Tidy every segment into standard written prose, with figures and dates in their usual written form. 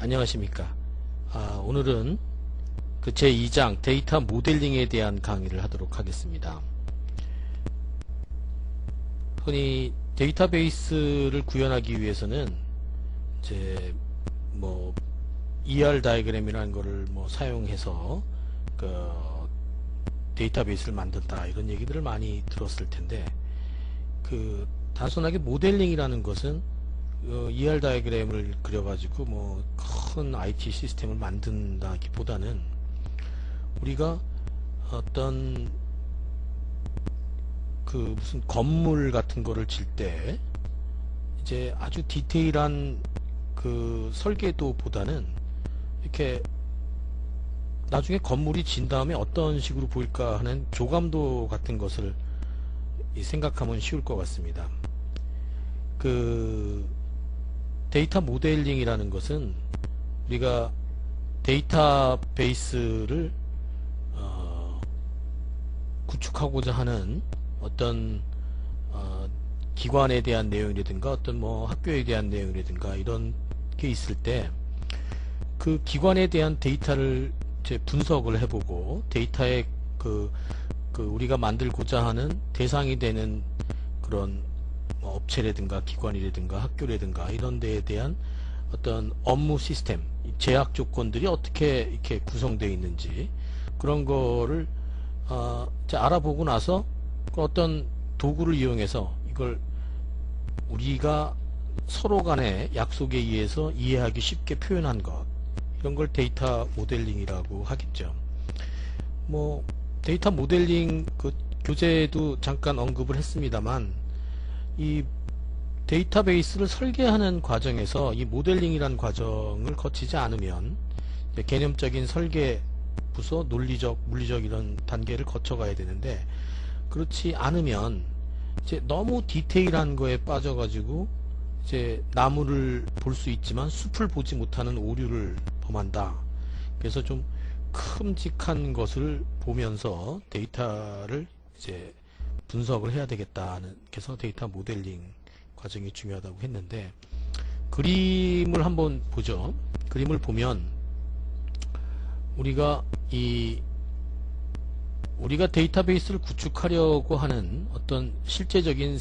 안녕하십니까. 오늘은 그 제2장 데이터 모델링에 대한 강의를 하도록 하겠습니다. 흔히 데이터베이스를 구현하기 위해서는 이제 뭐 ER 다이그램이라는 거를 사용해서 그 데이터베이스를 만든다 이런 얘기들을 많이 들었을 텐데, 그 단순하게 모델링이라는 것은 ER 다이그램을 그려가지고 큰 IT 시스템을 만든다기보다는 우리가 어떤 그 무슨 건물 같은 거를 질 때 이제 아주 디테일한 그 설계도보다는 이렇게 나중에 건물이 진 다음에 어떤 식으로 보일까 하는 조감도 같은 것을 생각하면 쉬울 것 같습니다. 그 데이터 모델링이라는 것은 우리가 데이터베이스를 구축하고자 하는 어떤 기관에 대한 내용이라든가 어떤 학교에 대한 내용이라든가 이런 게 있을 때 그 기관에 대한 데이터를 이제 분석을 해보고 데이터의 그 우리가 만들고자 하는 대상이 되는 그런 업체라든가 기관이라든가 학교라든가 이런 데에 대한 어떤 업무 시스템, 제약 조건들이 어떻게 이렇게 구성되어 있는지 그런 거를 이제 알아보고 나서 어떤 도구를 이용해서 이걸 우리가 서로 간의 약속에 의해서 이해하기 쉽게 표현한 것, 이런 걸 데이터 모델링이라고 하겠죠. 데이터 모델링 그 교재도 잠깐 언급을 했습니다만, 이 데이터베이스를 설계하는 과정에서 이 모델링이라는 과정을 거치지 않으면 개념적인 설계, 부서, 논리적, 물리적 이런 단계를 거쳐가야 되는데, 그렇지 않으면 이제 너무 디테일한 거에 빠져가지고 이제 나무를 볼 수 있지만 숲을 보지 못하는 오류를 범한다. 그래서 좀 큼직한 것을 보면서 데이터를 이제 분석을 해야 되겠다는, 그래서 데이터 모델링 과정이 중요하다고 했는데, 그림을 한번 보죠. 그림을 보면 우리가 데이터베이스를 구축하려고 하는 어떤 실제적인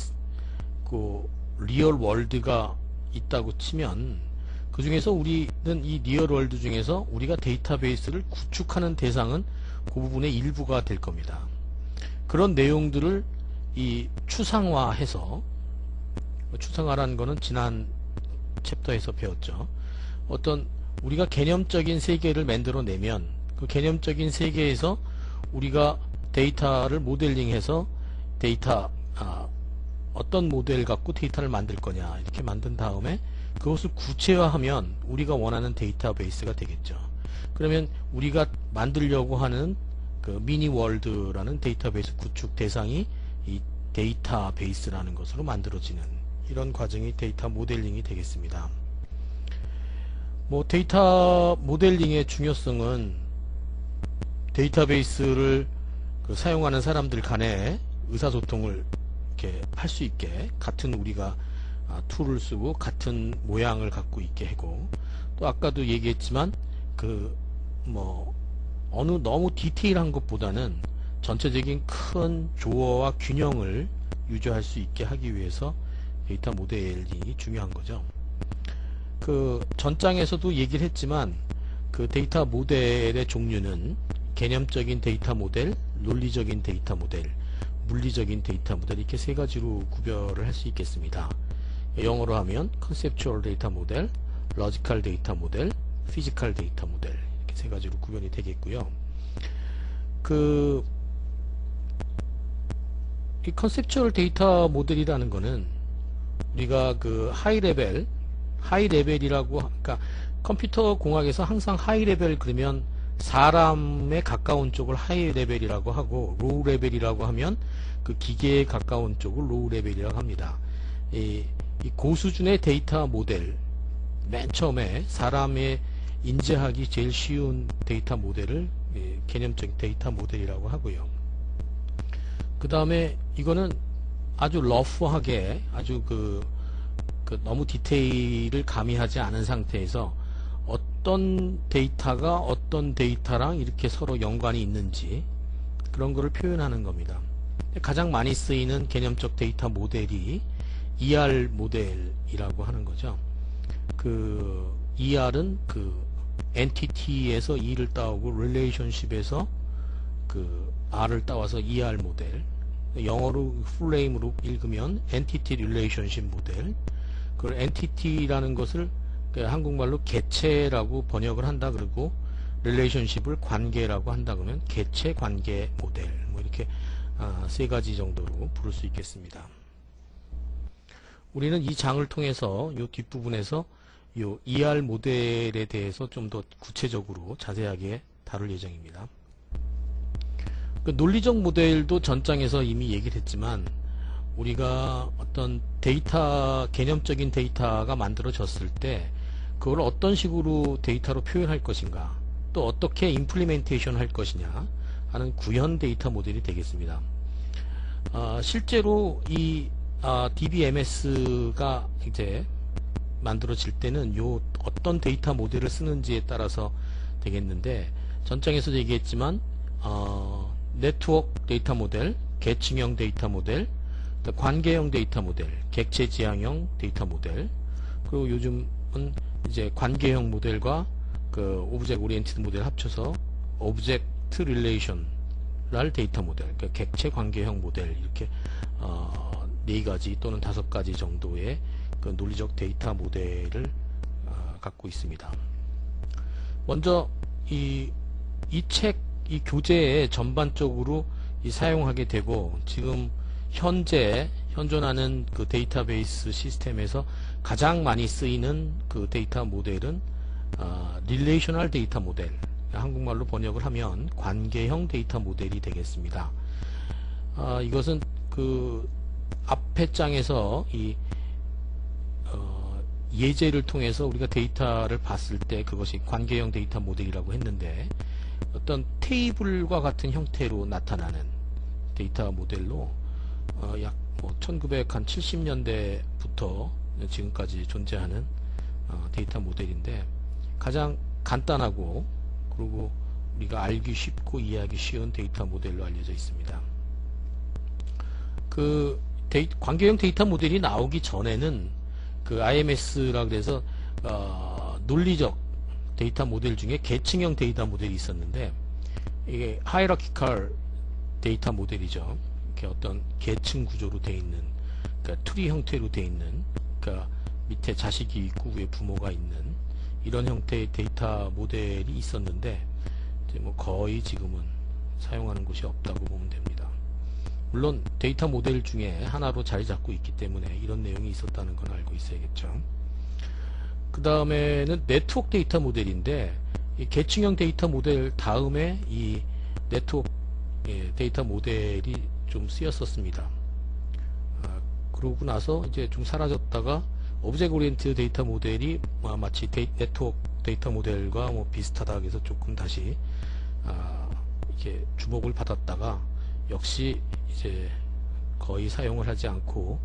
그 리얼 월드가 있다고 치면, 그 중에서 우리는 이 리얼 월드 중에서 우리가 데이터베이스를 구축하는 대상은 그 부분의 일부가 될 겁니다. 그런 내용들을 이 추상화해서, 추상화라는 거는 지난 챕터에서 배웠죠. 어떤 우리가 개념적인 세계를 만들어내면 그 개념적인 세계에서 우리가 데이터를 모델링해서 어떤 모델 갖고 데이터를 만들 거냐 이렇게 만든 다음에 그것을 구체화하면 우리가 원하는 데이터베이스가 되겠죠. 그러면 우리가 만들려고 하는 그 미니월드라는 데이터베이스 구축 대상이 이 데이터베이스라는 것으로 만들어지는 이런 과정이 데이터 모델링이 되겠습니다. 데이터 모델링의 중요성은 데이터베이스를 사용하는 사람들 간의 의사소통을 이렇게 할 수 있게, 같은 우리가 툴을 쓰고 같은 모양을 갖고 있게 하고, 또 아까도 얘기했지만 너무 디테일한 것보다는 전체적인 큰 조어와 균형을 유지할 수 있게 하기 위해서 데이터 모델링이 중요한 거죠. 그 전장에서도 얘기를 했지만 그 데이터 모델의 종류는 개념적인 데이터 모델, 논리적인 데이터 모델, 물리적인 데이터 모델, 이렇게 세 가지로 구별을 할 수 있겠습니다. 영어로 하면 컨셉추얼 데이터 모델, 로지컬 데이터 모델, 피지컬 데이터 모델, 이렇게 세 가지로 구별이 되겠고요. 이 컨셉추얼 데이터 모델이라는 거는 우리가 그 하이 레벨이라고, 그러니까 컴퓨터 공학에서 항상 하이 레벨 그러면 사람에 가까운 쪽을 하이 레벨이라고 하고, 로우 레벨이라고 하면 그 기계에 가까운 쪽을 로우 레벨이라고 합니다. 이 고수준의 데이터 모델, 맨 처음에 사람의 인지하기 제일 쉬운 데이터 모델을 개념적인 데이터 모델이라고 하고요. 그 다음에 이거는 아주 러프하게, 아주 너무 디테일을 가미하지 않은 상태에서 어떤 데이터가 어떤 데이터랑 이렇게 서로 연관이 있는지 그런 거를 표현하는 겁니다. 가장 많이 쓰이는 개념적 데이터 모델이 ER 모델이라고 하는 거죠. 그 ER은 그 entity에서 E를 따오고 relationship에서 그 R을 따와서 ER 모델, 영어로 풀네임으로 읽으면 entity relationship 모델. 그 entity라는 것을 그 한국말로 개체라고 번역을 한다 그러고 relationship을 관계라고 한다 그러면 개체 관계 모델, 뭐 이렇게 세 가지 정도로 부를 수 있겠습니다. 우리는 이 장을 통해서 이 뒷부분에서 이 ER 모델에 대해서 좀 더 구체적으로 자세하게 다룰 예정입니다. 그 논리적 모델도 전장에서 이미 얘기를 했지만 우리가 어떤 데이터, 개념적인 데이터가 만들어졌을 때 그걸 어떤 식으로 데이터로 표현할 것인가, 또 어떻게 임플리멘테이션 할 것이냐 하는 구현 데이터 모델이 되겠습니다. 실제로 이 DBMS가 이제 만들어질 때는 요 어떤 데이터 모델을 쓰는지에 따라서 되겠는데, 전장에서도 얘기했지만 네트워크 데이터 모델, 계층형 데이터 모델, 관계형 데이터 모델, 객체 지향형 데이터 모델, 그리고 요즘은 이제 관계형 모델과 그 오브젝트 오리엔티드 모델 합쳐서 오브젝트 릴레이셔널 데이터 모델, 그러니까 객체 관계형 모델, 이렇게 4가지 또는 5가지 정도의 그 논리적 데이터 모델을 갖고 있습니다. 먼저 이 교재에 전반적으로 사용하게 되고 지금 현존하는 그 데이터베이스 시스템에서 가장 많이 쓰이는 그 데이터 모델은 릴레이셔널 데이터 모델, 한국말로 번역을 하면 관계형 데이터 모델이 되겠습니다. 이것은 그 앞에 장에서 이 예제를 통해서 우리가 데이터를 봤을 때 그것이 관계형 데이터 모델이라고 했는데, 어떤 테이블과 같은 형태로 나타나는 데이터 모델로 약 1970년대부터 지금까지 존재하는 데이터 모델인데, 가장 간단하고 그리고 우리가 알기 쉽고 이해하기 쉬운 데이터 모델로 알려져 있습니다. 그 관계형 데이터 모델이 나오기 전에는 그 IMS라 그래서 논리적 데이터 모델 중에 계층형 데이터 모델이 있었는데, 이게 하이라키컬 데이터 모델이죠. 이렇게 어떤 계층 구조로 되어 있는, 그러니까 트리 형태로 되어 있는, 그러니까 밑에 자식이 있고 위에 부모가 있는 이런 형태의 데이터 모델이 있었는데, 이제 뭐 거의 지금은 사용하는 곳이 없다고 보면 됩니다. 물론 데이터 모델 중에 하나로 자리 잡고 있기 때문에 이런 내용이 있었다는 건 알고 있어야겠죠. 그 다음에는 네트워크 데이터 모델인데, 이 계층형 데이터 모델 다음에 이 네트워크 데이터 모델이 좀 쓰였었습니다. 그러고 나서 이제 좀 사라졌다가 오브젝트 오리엔티드 데이터 모델이 마치 네트워크 데이터 모델과 뭐 비슷하다 해서 조금 다시 이렇게 주목을 받았다가 역시 이제 거의 사용을 하지 않고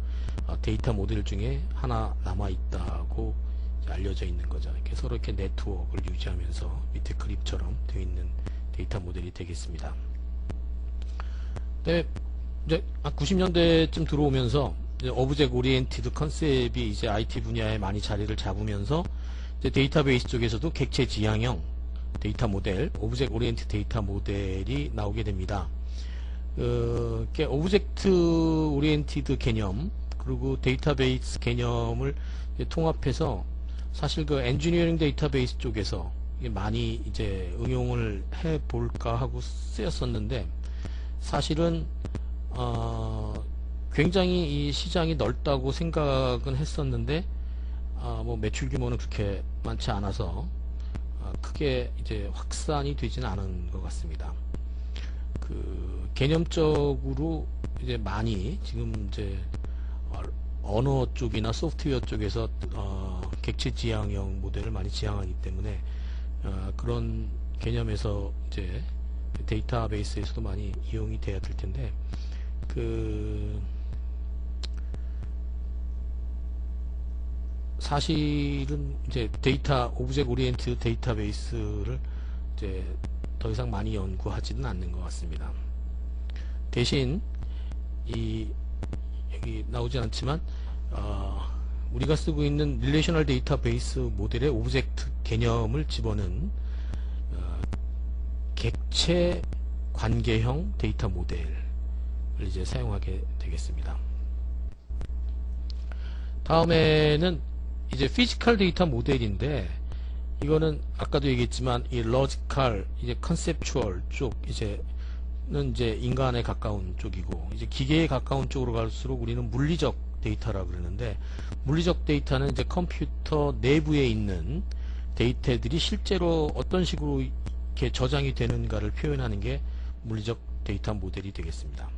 데이터 모델 중에 하나 남아 있다고 알려져 있는 거죠. 이렇게 서로 이렇게 네트워크를 유지하면서 밑에 그립처럼 되어 있는 데이터 모델이 되겠습니다. 네, 이제 90년대쯤 들어오면서 이제 오브젝트 오리엔티드 컨셉이 이제 IT 분야에 많이 자리를 잡으면서 이제 데이터베이스 쪽에서도 객체 지향형 데이터 모델, 오브젝트 오리엔티드 데이터 모델이 나오게 됩니다. 오브젝트 오리엔티드 개념 그리고 데이터베이스 개념을 통합해서 사실 그 엔지니어링 데이터베이스 쪽에서 많이 이제 응용을 해 볼까 하고 쓰였었는데, 사실은 굉장히 이 시장이 넓다고 생각은 했었는데 뭐 매출 규모는 그렇게 많지 않아서 크게 이제 확산이 되지는 않은 것 같습니다. 그 개념적으로 이제 많이 지금 이제 언어 쪽이나 소프트웨어 쪽에서 객체 지향형 모델을 많이 지향하기 때문에 그런 개념에서 이제 데이터베이스에서도 많이 이용이 돼야 될 텐데, 사실은 이제 오브젝트 오리엔티드 데이터베이스를 이제 더 이상 많이 연구하지는 않는 것 같습니다. 대신 여기 나오지 않지만 우리가 쓰고 있는 릴레이셔널 데이터베이스 모델의 오브젝트 개념을 집어넣은 객체 관계형 데이터 모델을 이제 사용하게 되겠습니다. 다음에는 이제 피지컬 데이터 모델인데, 이거는 아까도 얘기했지만 이 로지컬, 이제 컨셉추얼 쪽 이제는 이제 인간에 가까운 쪽이고, 이제 기계에 가까운 쪽으로 갈수록 우리는 물리적 데이터라고 그러는데, 물리적 데이터는 이제 컴퓨터 내부에 있는 데이터들이 실제로 어떤 식으로 이렇게 저장이 되는가를 표현하는 게 물리적 데이터 모델이 되겠습니다.